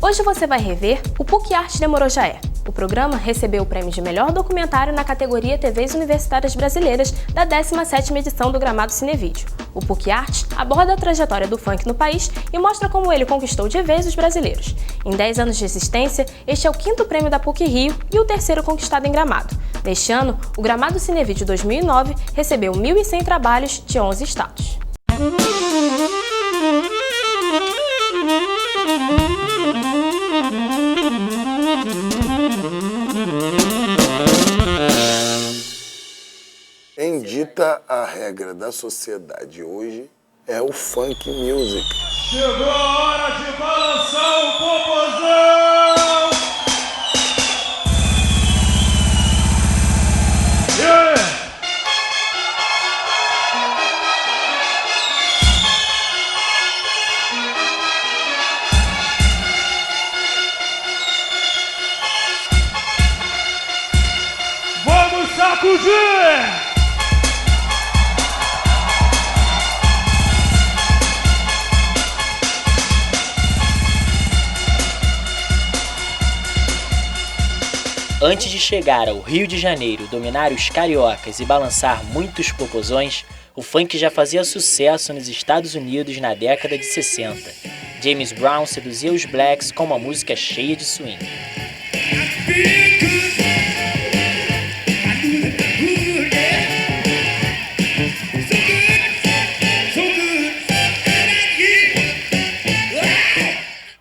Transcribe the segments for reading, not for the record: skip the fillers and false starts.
Hoje você vai rever o PUC Arte de Morojaé. O programa recebeu o prêmio de melhor documentário na categoria TVs Universitárias Brasileiras da 17ª edição do Gramado Cinevídeo. O PUC Arte aborda a trajetória do funk no país e mostra como ele conquistou de vez os brasileiros. Em 10 anos de existência, este é o 5º prêmio da PUC Rio e o 3º conquistado em Gramado. Neste ano, o Gramado Cinevídeo 2009 recebeu 1.100 trabalhos de 11 estados. Quem dita a regra da sociedade hoje é o funk music. Chegou a hora de balançar o popozão! Yeah! Vamos sacudir! Antes de chegar ao Rio de Janeiro, dominar os cariocas e balançar muitos popozões, o funk já fazia sucesso nos Estados Unidos na década de 60. James Brown seduzia os blacks com uma música cheia de swing.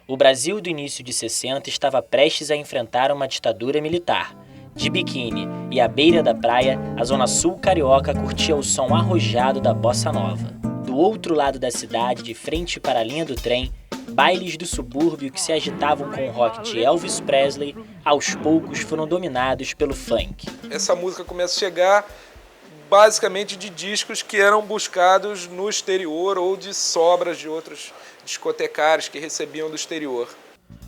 O Brasil do início de 60 estava prestes a enfrentar uma ditadura militar. De biquíni e à beira da praia, a Zona Sul carioca curtia o som arrojado da bossa nova. Do outro lado da cidade, de frente para a linha do trem, bailes do subúrbio que se agitavam com o rock de Elvis Presley, aos poucos foram dominados pelo funk. Essa música começa a chegar basicamente de discos que eram buscados no exterior ou de sobras de outros discotecários que recebiam do exterior.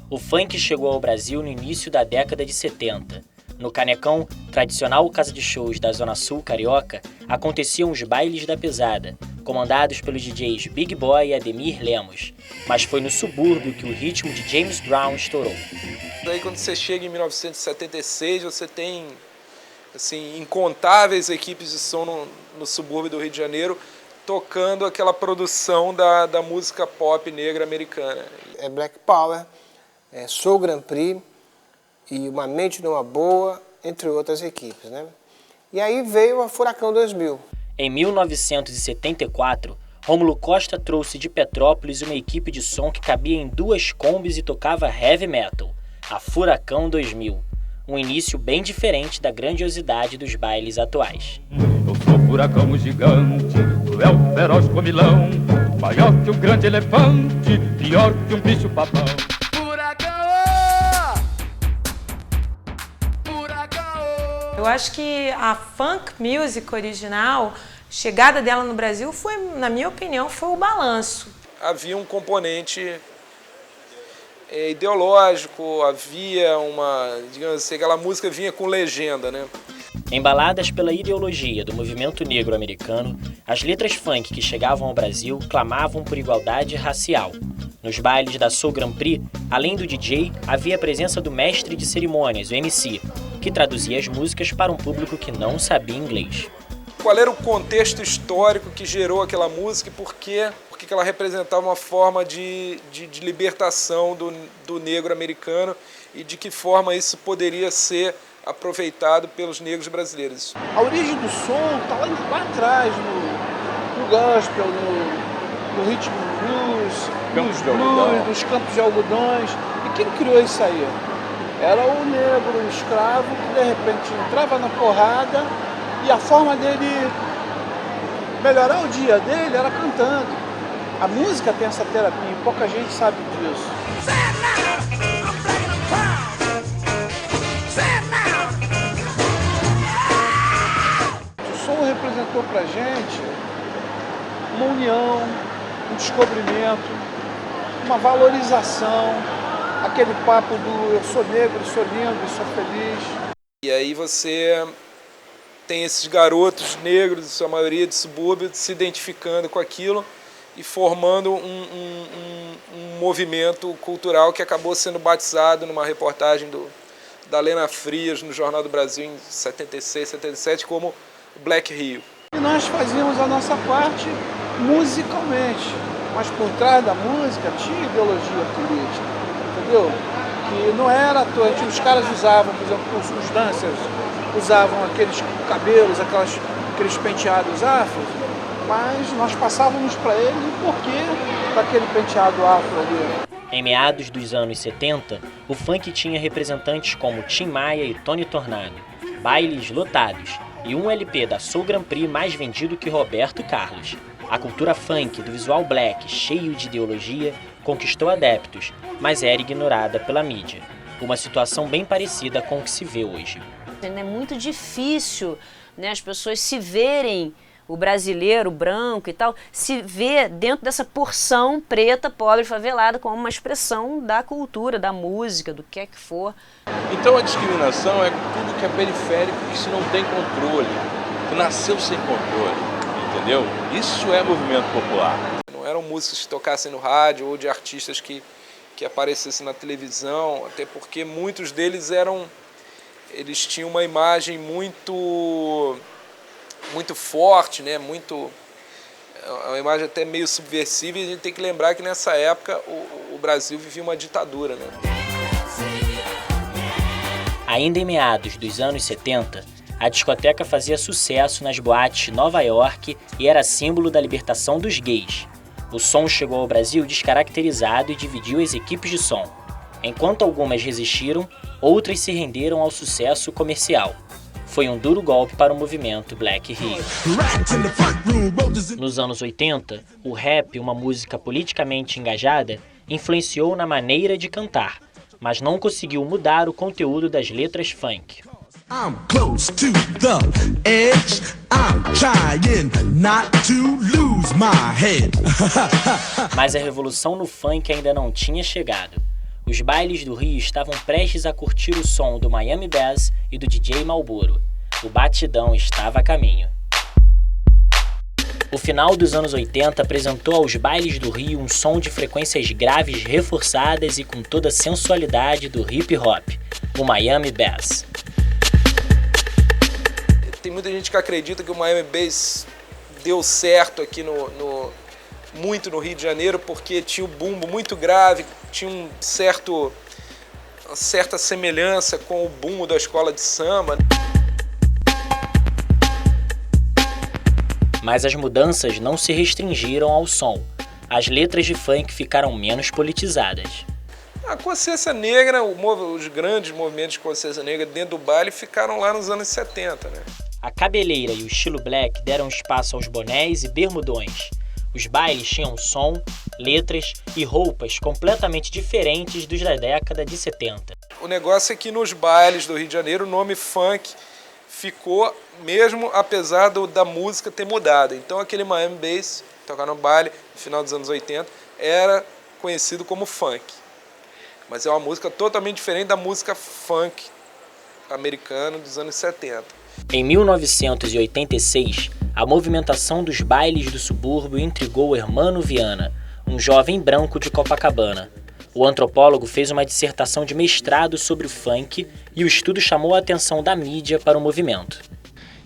O funk chegou ao Brasil no início da década de 70. No Canecão, tradicional casa de shows da Zona Sul carioca, aconteciam os bailes da pesada, comandados pelos DJs Big Boy e Ademir Lemos. Mas foi no subúrbio que o ritmo de James Brown estourou. Daí quando você chega em 1976, você tem assim, incontáveis equipes de som no subúrbio do Rio de Janeiro, tocando aquela produção da música pop negra americana. É Black Power, é Soul Grand Prix e Uma Mente Numa Boa, entre outras equipes, né? E aí veio a Furacão 2000. Em 1974, Rômulo Costa trouxe de Petrópolis uma equipe de som que cabia em 2 combis e tocava heavy metal, a Furacão 2000. Um início bem diferente da grandiosidade dos bailes atuais. Eu sou furacão gigante, cruel, feroz comilão, maior que um grande elefante, pior que um bicho-papão. Eu acho que a funk music original, chegada dela no Brasil foi, na minha opinião, foi o balanço. Havia um componente ideológico, havia uma, digamos assim, aquela música vinha com legenda, né? Embaladas pela ideologia do movimento negro americano, as letras funk que chegavam ao Brasil clamavam por igualdade racial. Nos bailes da Soul Grand Prix, além do DJ, havia a presença do mestre de cerimônias, o MC, que traduzia as músicas para um público que não sabia inglês. Qual era o contexto histórico que gerou aquela música e por que ela representava uma forma de libertação do negro americano e de que forma isso poderia ser aproveitado pelos negros brasileiros. A origem do som está lá atrás, no gospel, no ritmo blues, nos campos de algodões. E quem criou isso aí? Era o negro, o escravo, que de repente entrava na porrada e a forma dele melhorar o dia dele era cantando. A música tem essa terapia e pouca gente sabe disso. O som representou pra gente uma união, um descobrimento, uma valorização, aquele papo do eu sou negro, sou lindo, sou feliz. E aí você tem esses garotos negros, sua maioria de subúrbio, se identificando com aquilo e formando um movimento cultural que acabou sendo batizado numa reportagem da Lena Frias no Jornal do Brasil em 76, 77 como Black Rio. E nós fazíamos a nossa parte musicalmente, mas por trás da música tinha ideologia política, entendeu? Que não era à toa, os caras usavam, por exemplo, os dancers usavam aqueles cabelos, aqueles penteados afros, mas nós passávamos para eles o porquê daquele penteado afro ali. Em meados dos anos 70, o funk tinha representantes como Tim Maia e Tony Tornado, bailes lotados e um LP da Soul Grand Prix mais vendido que Roberto Carlos. A cultura funk do visual black, cheio de ideologia, conquistou adeptos, mas era ignorada pela mídia. Uma situação bem parecida com o que se vê hoje. É muito difícil, né, as pessoas se verem, o brasileiro branco e tal, se vê dentro dessa porção preta, pobre, favelada, como uma expressão da cultura, da música, do que é que for. Então a discriminação é tudo que é periférico, que se não tem controle, que nasceu sem controle, entendeu? Isso é movimento popular. Não eram músicas que tocassem no rádio ou de artistas que aparecessem na televisão, até porque muitos deles eles tinham uma imagem muito forte, né? Uma imagem até meio subversiva, e a gente tem que lembrar que nessa época o Brasil vivia uma ditadura, né? Ainda em meados dos anos 70, a discoteca fazia sucesso nas boates de Nova York e era símbolo da libertação dos gays. O som chegou ao Brasil descaracterizado e dividiu as equipes de som. Enquanto algumas resistiram, outras se renderam ao sucesso comercial. Foi um duro golpe para o movimento Black Rio. Nos anos 80, o rap, uma música politicamente engajada, influenciou na maneira de cantar, mas não conseguiu mudar o conteúdo das letras funk. I'm close to the edge. I'm trying not to lose my head. Mas a revolução no funk ainda não tinha chegado. Os bailes do Rio estavam prestes a curtir o som do Miami Bass e do DJ Marlboro. O batidão estava a caminho. O final dos anos 80 apresentou aos bailes do Rio um som de frequências graves reforçadas e com toda a sensualidade do hip hop, o Miami Bass. Tem muita gente que acredita que o Miami Bass deu certo aqui muito no Rio de Janeiro porque tinha o bumbo muito grave, tinha uma certa semelhança com o bumbo da escola de samba. Mas as mudanças não se restringiram ao som. As letras de funk ficaram menos politizadas. A consciência negra, os grandes movimentos de consciência negra dentro do baile ficaram lá nos anos 70, né? A cabeleira e o estilo black deram espaço aos bonés e bermudões. Os bailes tinham som, letras e roupas completamente diferentes dos da década de 70. O negócio é que nos bailes do Rio de Janeiro o nome funk ficou mesmo apesar da música ter mudado. Então aquele Miami Bass, tocar no baile no final dos anos 80, era conhecido como funk. Mas é uma música totalmente diferente da música funk americana dos anos 70. Em 1986, a movimentação dos bailes do subúrbio intrigou Hermano Viana, um jovem branco de Copacabana. O antropólogo fez uma dissertação de mestrado sobre o funk e o estudo chamou a atenção da mídia para o movimento.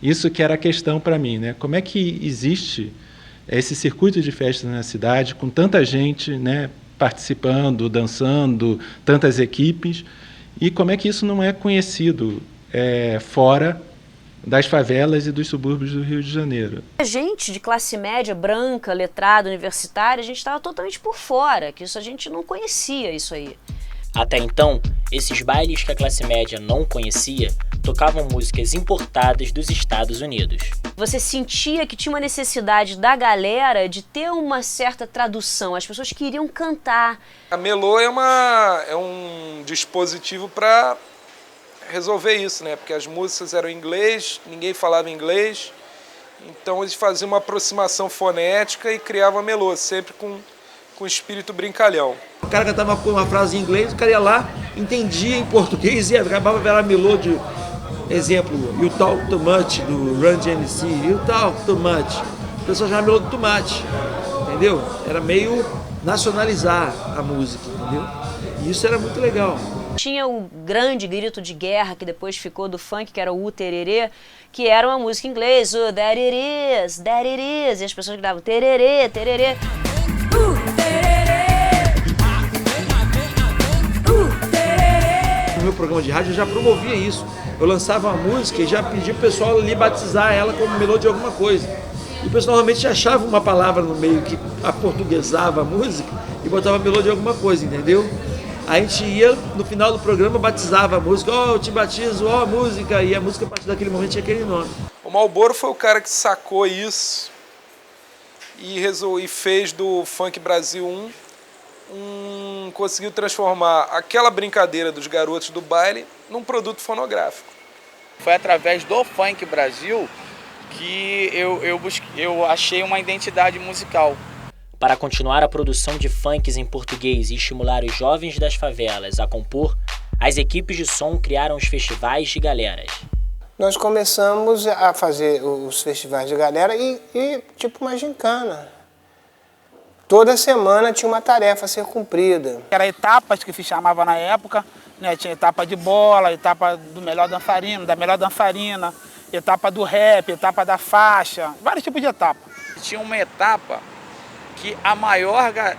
Isso que era a questão para mim, né? Como é que existe esse circuito de festas na cidade com tanta gente, né, participando, dançando, tantas equipes, e como é que isso não é conhecido fora das favelas e dos subúrbios do Rio de Janeiro? A gente de classe média, branca, letrada, universitária, a gente estava totalmente por fora, que isso a gente não conhecia isso aí. Até então, esses bailes que a classe média não conhecia tocavam músicas importadas dos Estados Unidos. Você sentia que tinha uma necessidade da galera de ter uma certa tradução, as pessoas queriam cantar. A Melô é um dispositivo para resolver isso, né? Porque as músicas eram em inglês, ninguém falava inglês, então eles faziam uma aproximação fonética e criavam a Melô, sempre com espírito brincalhão. O cara cantava uma frase em inglês, o cara ia lá, entendia em português e acabava vendo a Melô de, exemplo, You Talk Too Much, do Run DMC, You Talk Too Much. O pessoal chamava Melô do Tomate, entendeu? Era meio nacionalizar a música, entendeu? E isso era muito legal. Tinha o grande grito de guerra que depois ficou do funk, que era o tererê, que era uma música em inglês, o that it is, e as pessoas gritavam tererê, tererê. No meu programa de rádio eu já promovia isso. Eu lançava uma música e já pedia pro pessoal ali batizar ela como melodia de alguma coisa. E o pessoal normalmente achava uma palavra no meio que aportuguesava a música e botava a melodia de alguma coisa, entendeu? Aí a gente ia, no final do programa, batizava a música, eu te batizo, a música, e a música a partir daquele momento tinha aquele nome. O Marlboro foi o cara que sacou isso e fez do Funk Brasil 1, conseguiu transformar aquela brincadeira dos garotos do baile num produto fonográfico. Foi através do Funk Brasil que eu achei uma identidade musical. Para continuar a produção de funks em português e estimular os jovens das favelas a compor, as equipes de som criaram os festivais de galeras. Nós começamos a fazer os festivais de galera e tipo uma gincana. Toda semana tinha uma tarefa a ser cumprida. Era etapas que se chamava na época, né? Tinha etapa de bola, etapa do melhor dançarino, da melhor dançarina, etapa do rap, etapa da faixa, vários tipos de etapa. Tinha uma etapa que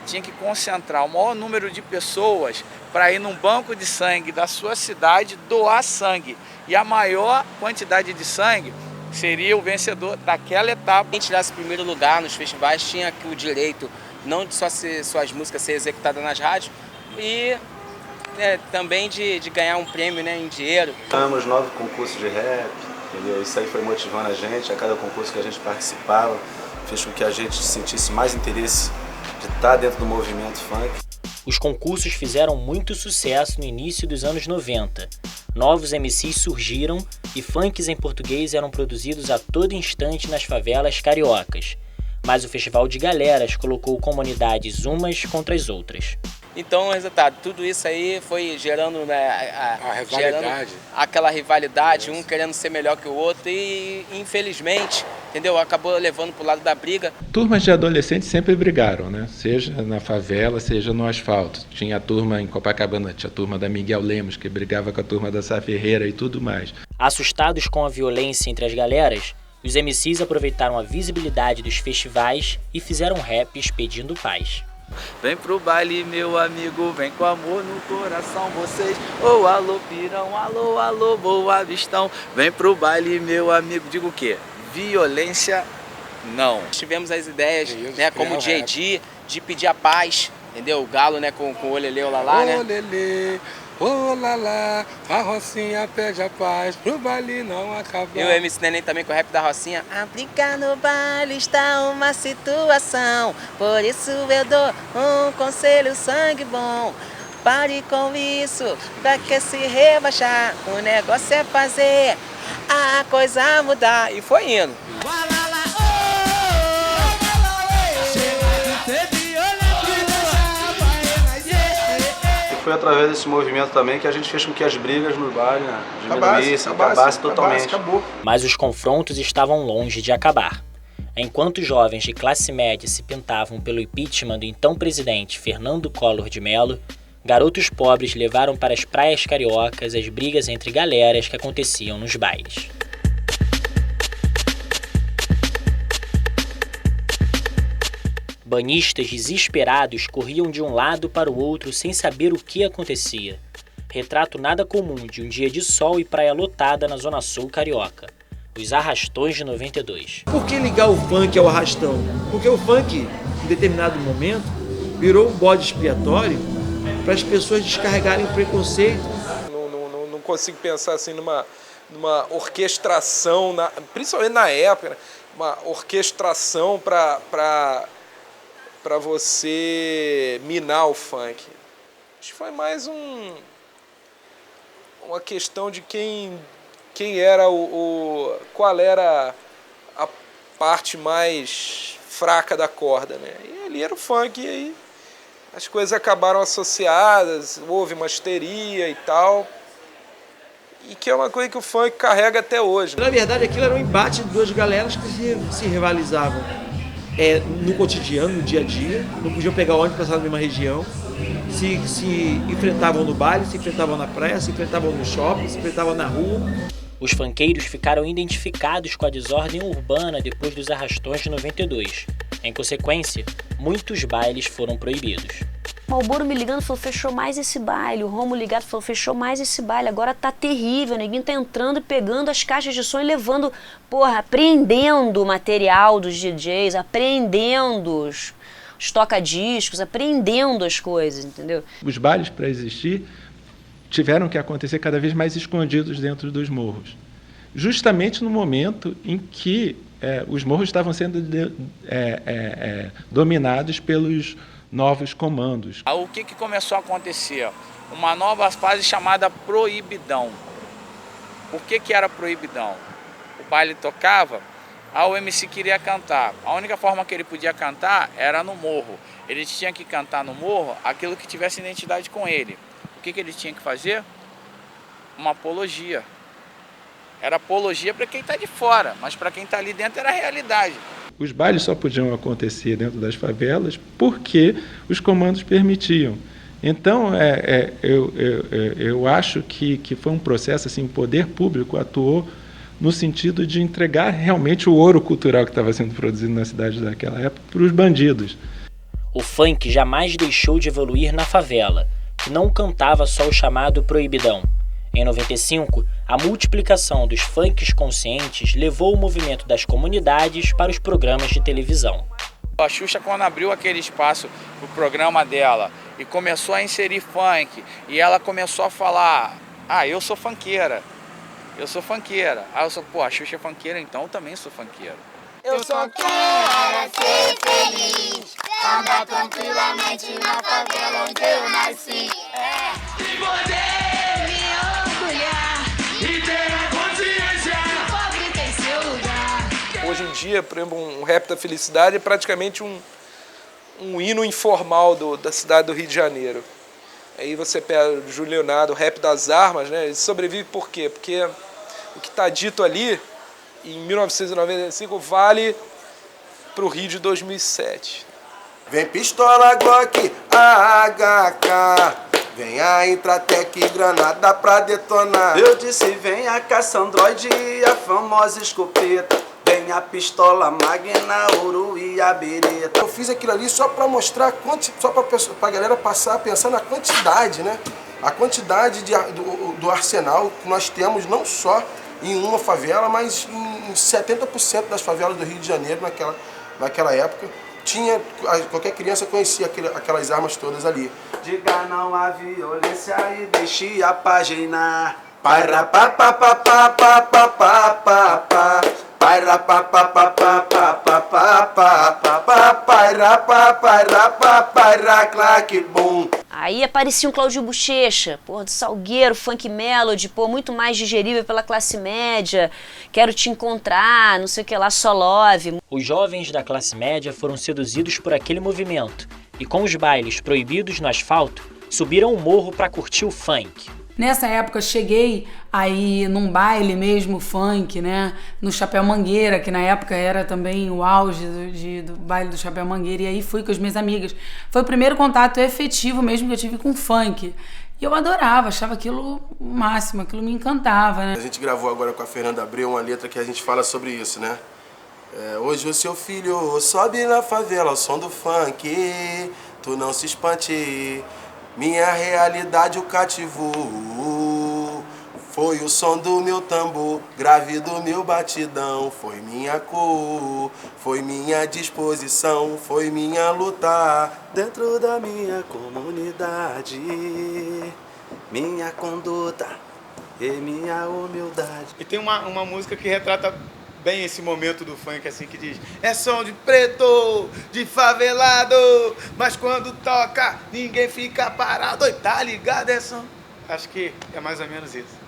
tinha que concentrar o maior número de pessoas para ir num banco de sangue da sua cidade doar sangue. E a maior quantidade de sangue seria o vencedor daquela etapa. Quem tirasse primeiro lugar nos festivais tinha o direito não de só suas músicas ser executadas nas rádios e também de ganhar um prêmio, né, em dinheiro. Ganhamos 9 concursos de rap, entendeu? Isso aí foi motivando a gente, a cada concurso que a gente participava, fez com que a gente sentisse mais interesse de estar dentro do movimento funk. Os concursos fizeram muito sucesso no início dos anos 90. Novos MCs surgiram e funks em português eram produzidos a todo instante nas favelas cariocas. Mas o Festival de Galeras colocou comunidades umas contra as outras. Então, o resultado, tudo isso aí foi gerando, né, a rivalidade. Aquela rivalidade, um querendo ser melhor que o outro e, infelizmente, entendeu? Acabou levando para o lado da briga. Turmas de adolescentes sempre brigaram, né? Seja na favela, seja no asfalto. Tinha a turma em Copacabana, tinha a turma da Miguel Lemos, que brigava com a turma da Sá Ferreira e tudo mais. Assustados com a violência entre as galeras, os MCs aproveitaram a visibilidade dos festivais e fizeram raps pedindo paz. Vem pro baile, meu amigo, vem com amor no coração vocês. Oh, alô, pirão, alô, alô, boa vistão. Vem pro baile, meu amigo, digo o quê? Violência, não. Tivemos as ideias, né, como o JD, de pedir a paz, entendeu? O Galo, né, com o olelê, olalá, né? Olelê, olalá, a Rocinha pede a paz, pro baile não acabar. E o MC Neném também com o rap da Rocinha. A briga no baile está uma situação, por isso eu dou um conselho, sangue bom. Pare com isso, pra que se rebaixar, o negócio é fazer a coisa mudar. E foi indo. Foi através desse movimento também que a gente fez com que as brigas no baile, né, diminuíssem, acabassem totalmente. Acabou. Mas os confrontos estavam longe de acabar. Enquanto jovens de classe média se pintavam pelo impeachment do então presidente Fernando Collor de Mello, garotos pobres levaram para as praias cariocas as brigas entre galeras que aconteciam nos bailes. Banhistas desesperados corriam de um lado para o outro sem saber o que acontecia. Retrato nada comum de um dia de sol e praia lotada na Zona Sul carioca. Os Arrastões de 92. Por que ligar o funk ao arrastão? Porque o funk, em determinado momento, virou um bode expiatório para as pessoas descarregarem o preconceito. Não consigo pensar assim numa orquestração, principalmente na época, né? Uma orquestração para você minar o funk. Acho que foi mais uma questão de quem era qual era a parte mais fraca da corda, né? E ali era o funk, e aí as coisas acabaram associadas, houve uma histeria e tal, e que é uma coisa que o funk carrega até hoje. Na verdade, aquilo era um embate de duas galeras que se rivalizavam. no cotidiano, no dia a dia, não podiam pegar ônibus para passar na mesma região, se enfrentavam no baile, se enfrentavam na praia, se enfrentavam no shopping, se enfrentavam na rua. Os funkeiros ficaram identificados com a desordem urbana depois dos arrastões de 92. Em consequência, muitos bailes foram proibidos. Malboro me ligando falou, fechou mais esse baile. O Romo ligado falou, fechou mais esse baile. Agora tá terrível, o neguinho tá entrando e pegando as caixas de som e levando, apreendendo o material dos DJs, apreendendo os toca-discos, apreendendo as coisas, entendeu? Os bailes, para existir, tiveram que acontecer cada vez mais escondidos dentro dos morros. Justamente no momento em que os morros estavam sendo dominados pelos novos comandos. O que começou a acontecer? Uma nova fase chamada proibidão. Por que era proibidão? O baile tocava, o MC queria cantar. A única forma que ele podia cantar era no morro. Ele tinha que cantar no morro aquilo que tivesse identidade com ele. O que ele tinha que fazer? Uma apologia. Era apologia para quem está de fora, mas para quem está ali dentro era a realidade. Os bailes só podiam acontecer dentro das favelas porque os comandos permitiam. Então, eu acho que foi um processo, assim, o poder público atuou no sentido de entregar realmente o ouro cultural que estava sendo produzido na cidade daquela época para os bandidos. O funk jamais deixou de evoluir na favela, que não cantava só o chamado proibidão. Em 95, a multiplicação dos funks conscientes levou o movimento das comunidades para os programas de televisão. A Xuxa, quando abriu aquele espaço para o programa dela e começou a inserir funk, e ela começou a falar, eu sou funkeira, eu sou funkeira. Aí eu sou, a Xuxa é funkeira, então eu também sou funkeira. Eu só quero ser feliz, andar tranquilamente na favela onde eu nasci. E poder me orgulhar e ter a consciência que pobre tem seu lugar. Hoje em dia, por exemplo, um rap da felicidade é praticamente um hino informal da cidade do Rio de Janeiro. Aí você pega o Júlio Leonardo, o rap das armas, né? Ele sobrevive por quê? Porque o que está dito ali, em 1995, vale para o Rio de 2007. Vem pistola Glock, AHK, vem a Intratec, granada pra detonar. Eu disse vem a caça Android e a famosa escopeta, vem a pistola Magna, ouro e a bereta. Eu fiz aquilo ali só para mostrar, só pra galera passar a pensar na quantidade, né? A quantidade do arsenal que nós temos, não só em uma favela, mas em 70% das favelas do Rio de Janeiro naquela época. Qualquer criança conhecia aquelas armas todas ali. Diga não à violência e deixe a página. Paira pa pa pa pa pa pa pa pa pa. Paira pa pa pa pa pa pa pa pa pa. Paira pa paira pa paira claque bum. Aí aparecia um Claudinho Bochecha, do Salgueiro, funk melody, muito mais digerível pela classe média, quero te encontrar, não sei o que lá, só love. Os jovens da classe média foram seduzidos por aquele movimento e com os bailes proibidos no asfalto, subiram o morro para curtir o funk. Nessa época cheguei aí num baile mesmo, funk, né? No Chapéu Mangueira, que na época era também o auge do baile do Chapéu Mangueira, e aí fui com as minhas amigas. Foi o primeiro contato efetivo mesmo que eu tive com funk. E eu adorava, achava aquilo o máximo, aquilo me encantava, né? A gente gravou agora com a Fernanda Abreu uma letra que a gente fala sobre isso, né? Hoje o seu filho sobe na favela ao som do funk, tu não se espante. Minha realidade o cativou, foi o som do meu tambor, grave do meu batidão, foi minha cor, foi minha disposição, foi minha luta dentro da minha comunidade, minha conduta e minha humildade. E tem uma música que retrata bem esse momento do funk, assim, que diz: é som de preto, de favelado, mas quando toca, ninguém fica parado. Oi, tá ligado, é som? Acho que é mais ou menos isso.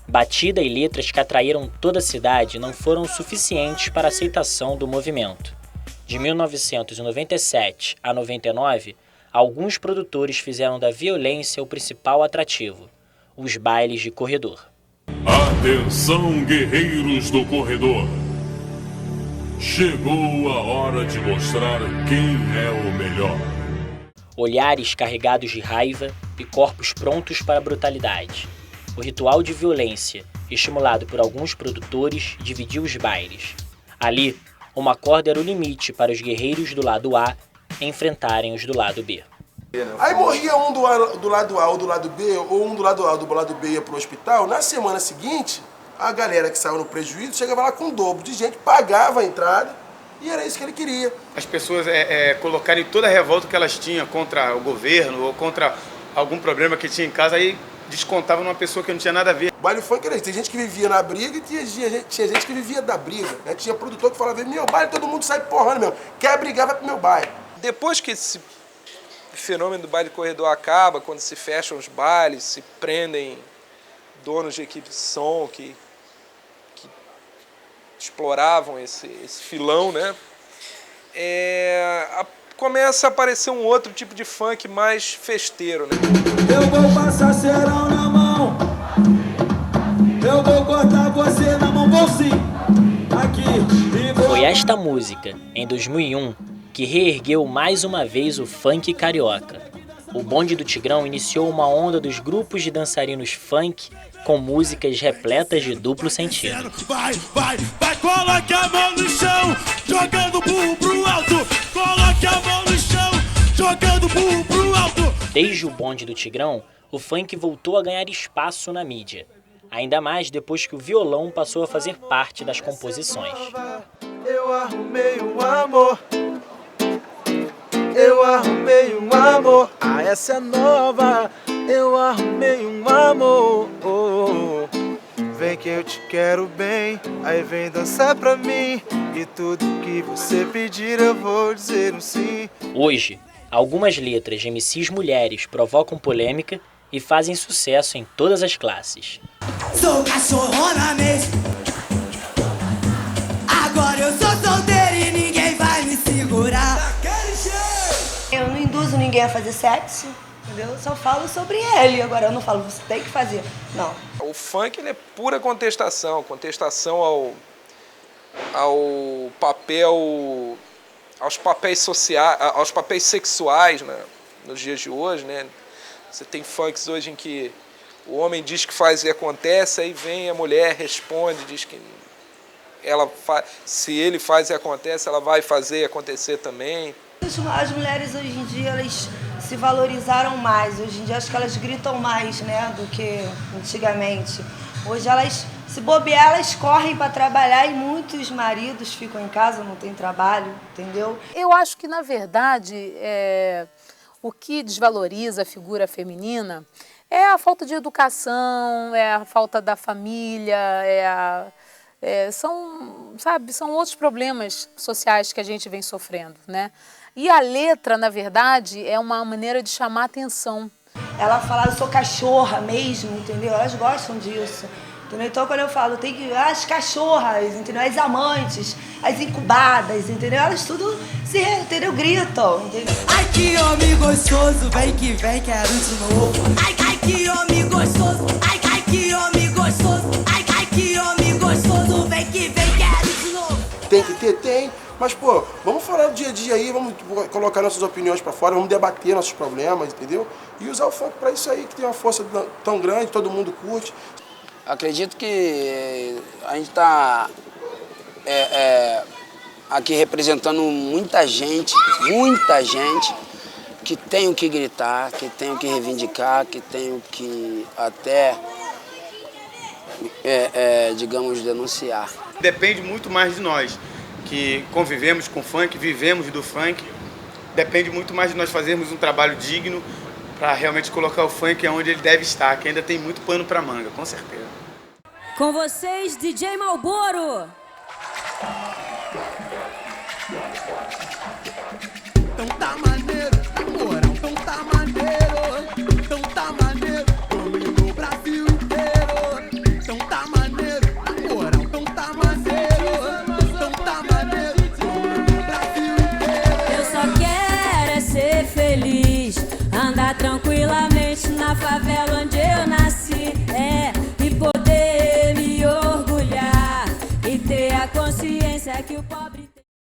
Batida e letras que atraíram toda a cidade não foram suficientes para a aceitação do movimento. De 1997 a 99, alguns produtores fizeram da violência o principal atrativo: os bailes de corredor. Atenção, guerreiros do corredor! Chegou a hora de mostrar quem é o melhor. Olhares carregados de raiva e corpos prontos para a brutalidade. O ritual de violência, estimulado por alguns produtores, dividiu os bailes. Ali, uma corda era o limite para os guerreiros do lado A enfrentarem os do lado B. Aí morria um do lado A ou do lado B, ou um do lado A ou do lado B ia pro hospital. Na semana seguinte, a galera que saiu no prejuízo chegava lá com um dobro de gente, pagava a entrada e era isso que ele queria. As pessoas colocarem toda a revolta que elas tinham contra o governo ou contra algum problema que tinha em casa, aí descontavam numa pessoa que não tinha nada a ver. Baile funk era isso, tem gente que vivia na briga e tinha gente que vivia da briga. Né? Tinha produtor que falava, meu baile todo mundo sai porrando mesmo, quer brigar vai pro meu baile. Depois que esse fenômeno do baile corredor acaba, quando se fecham os bailes, se prendem donos de equipe de som que exploravam esse filão, né? Começa a aparecer um outro tipo de funk mais festeiro, né? Eu vou passar cerão na mão, eu vou cortar você na mão, vou sim, aqui. Foi esta música, em 2001, que reergueu mais uma vez o funk carioca. O Bonde do Tigrão iniciou uma onda dos grupos de dançarinos funk com músicas repletas de duplo sentido. Vai, coloque a mão no chão, jogando burro pro alto. Coloque a mão no chão, jogando burro pro alto. Desde o Bonde do Tigrão, o funk voltou a ganhar espaço na mídia. Ainda mais depois que o violão passou a fazer parte das composições. Eu arrumei um amor. Eu arrumei um amor, essa é nova. Eu arrumei um amor. Vem que eu te quero bem, aí vem dançar pra mim. E tudo que você pedir eu vou dizer um sim. Hoje, algumas letras de MCs mulheres provocam polêmica e fazem sucesso em todas as classes. Sou cachorrona mesmo. Agora eu sou solteira e ninguém vai me segurar. Eu não induzo ninguém a fazer sexo, entendeu? Eu só falo sobre ele. Agora eu não falo, você tem que fazer. Não. O funk ele é pura contestação ao papel, aos papéis sociais, aos papéis sexuais, né? Nos dias de hoje, né? Você tem funks hoje em que o homem diz que faz e acontece, aí vem a mulher, responde, diz que se ele faz e acontece, ela vai fazer e acontecer também. As mulheres hoje em dia, elas se valorizaram mais. Hoje em dia, acho que elas gritam mais, né, do que antigamente. Hoje, elas, se bobear, elas correm para trabalhar e muitos maridos ficam em casa, não tem trabalho, entendeu? Eu acho que, na verdade, o que desvaloriza a figura feminina é a falta de educação, é a falta da família, são outros problemas sociais que a gente vem sofrendo, né? E a letra, na verdade, é uma maneira de chamar atenção. Ela fala, eu sou cachorra mesmo, entendeu? Elas gostam disso. Entendeu? Então, quando eu falo, tem que as cachorras, entendeu? As amantes, as incubadas, entendeu? Elas tudo gritam, entendeu? Ai, que homem gostoso, vem que vem, quero de novo. Ai, que homem gostoso, ai, que homem gostoso. Ai, que homem gostoso, vem que vem, quero de novo. Tem que ter, tem. Mas, pô, vamos falar do dia a dia aí, vamos colocar nossas opiniões pra fora, vamos debater nossos problemas, entendeu? E usar o funk pra isso aí, que tem uma força tão grande, todo mundo curte. Acredito que a gente tá aqui representando muita gente que tem o que gritar, que tem o que reivindicar, que tem o que até, digamos, denunciar. Depende muito mais de nós, que convivemos com o funk, vivemos do funk. Depende muito mais de nós fazermos um trabalho digno para realmente colocar o funk onde ele deve estar, que ainda tem muito pano para manga, com certeza. Com vocês, DJ Malboro.